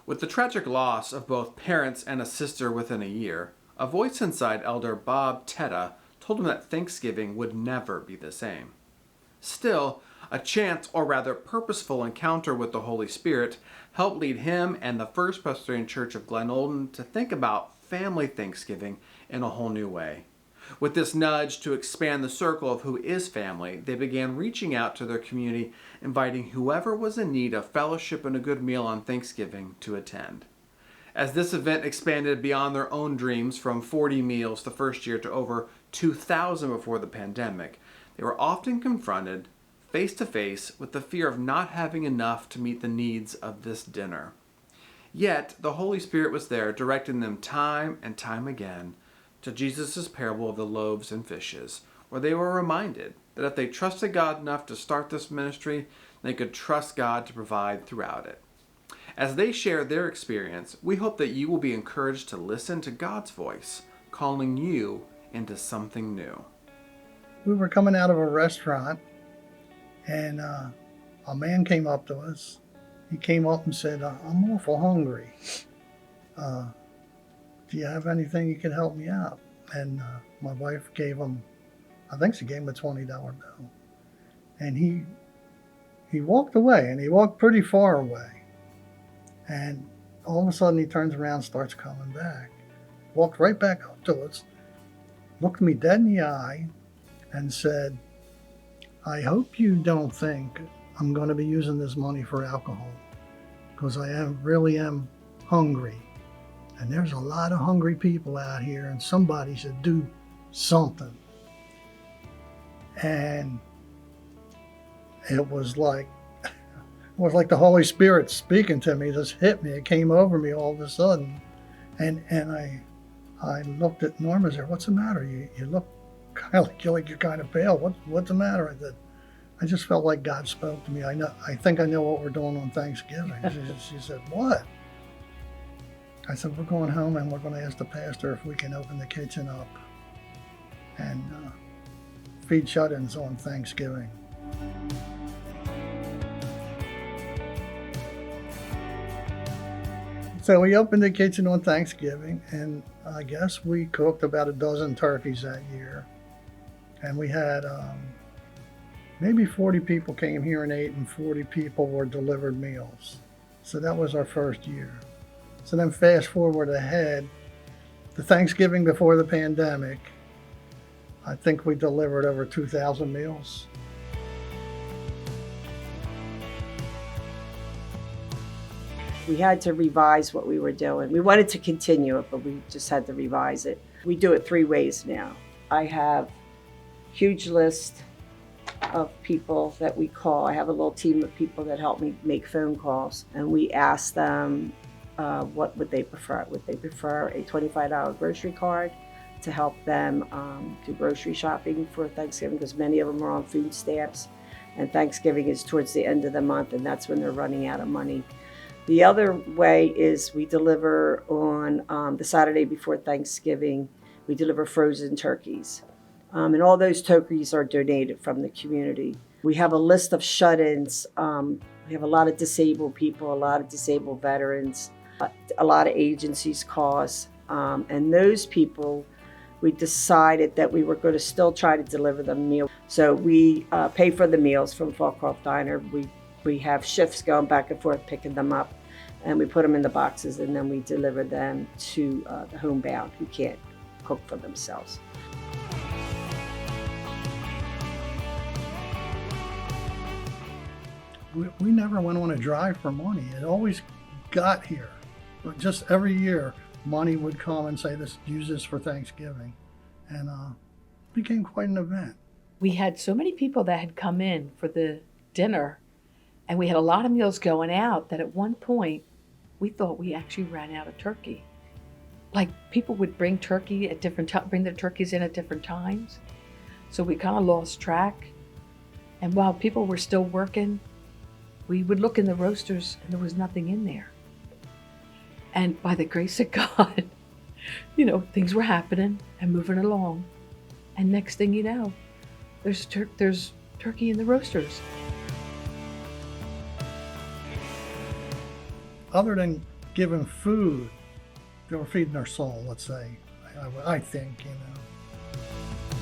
With the tragic loss of both parents and a sister within a year, a voice inside Elder Bob Teta told him that Thanksgiving would never be the same. Still, a chance, or rather purposeful encounter with the Holy Spirit helped lead him and the First Presbyterian Church of Glenolden to think about family Thanksgiving in a whole new way. With this nudge to expand the circle of who is family, they began reaching out to their community, inviting whoever was in need of fellowship and a good meal on Thanksgiving to attend. As this event expanded beyond their own dreams, from 40 meals the first year to over 2,000 before the pandemic, they were often confronted face to face with the fear of not having enough to meet the needs of this dinner. Yet, the Holy Spirit was there, directing them time and time again to Jesus' parable of the loaves and fishes, where they were reminded that if they trusted God enough to start this ministry, they could trust God to provide throughout it. As they share their experience, we hope that you will be encouraged to listen to God's voice, calling you into something new. We were coming out of a restaurant, and a man came up to us. He came up and said, I'm awful hungry. Do you have anything you can help me out? And my wife gave him, I think she gave him a $20 bill. And he walked away, and he walked pretty far away. And all of a sudden he turns around and starts coming back. Walked right back up to us, looked me dead in the eye, and said, I hope you don't think I'm going to be using this money for alcohol, because I really am hungry. And there's a lot of hungry people out here, and somebody should do something. And it was like the Holy Spirit speaking to me. Just hit me. It came over me all of a sudden. And I looked at Norma and said, what's the matter? You look kind of like you're kind of pale. What's the matter? I said, I just felt like God spoke to me. I think I know what we're doing on Thanksgiving. She said, what? I said, we're going home and we're going to ask the pastor if we can open the kitchen up and feed shut-ins on Thanksgiving. So we opened the kitchen on Thanksgiving, and I guess we cooked about a dozen turkeys that year. And we had maybe 40 people came here and ate, and 40 people were delivered meals. So that was our first year. So then fast forward ahead, the Thanksgiving before the pandemic, I think we delivered over 2,000 meals. We had to revise what we were doing. We wanted to continue it, but we just had to revise it. We do it 3 ways now. I have a huge list of people that we call. I have a little team of people that help me make phone calls, and we ask them what would they prefer. Would they prefer a $25 grocery card to help them do grocery shopping for Thanksgiving, because many of them are on food stamps, and Thanksgiving is towards the end of the month, and that's when they're running out of money. The other way is we deliver on the Saturday before Thanksgiving. We deliver frozen turkeys. And all those turkeys are donated from the community. We have a list of shut-ins. We have a lot of disabled people, a lot of disabled veterans, a lot of agencies call us. And those people, we decided that we were going to still try to deliver them meals. So we pay for the meals from Fallcroft Diner. We have shifts going back and forth picking them up, and we put them in the boxes, and then we deliver them to the homebound who can't cook for themselves. We never went on a drive for money. It always got here. But just every year, money would come and say, use this for Thanksgiving. And it became quite an event. We had so many people that had come in for the dinner, and we had a lot of meals going out that at one point we thought we actually ran out of turkey. Like, people would bring turkey at bring their turkeys in at different times. So we kind of lost track. And while people were still working, we would look in the roasters and there was nothing in there. And by the grace of God, things were happening and moving along. And next thing you know, there's turkey in the roasters. Other than giving food. They were feeding their soul, let's say. I think, you know.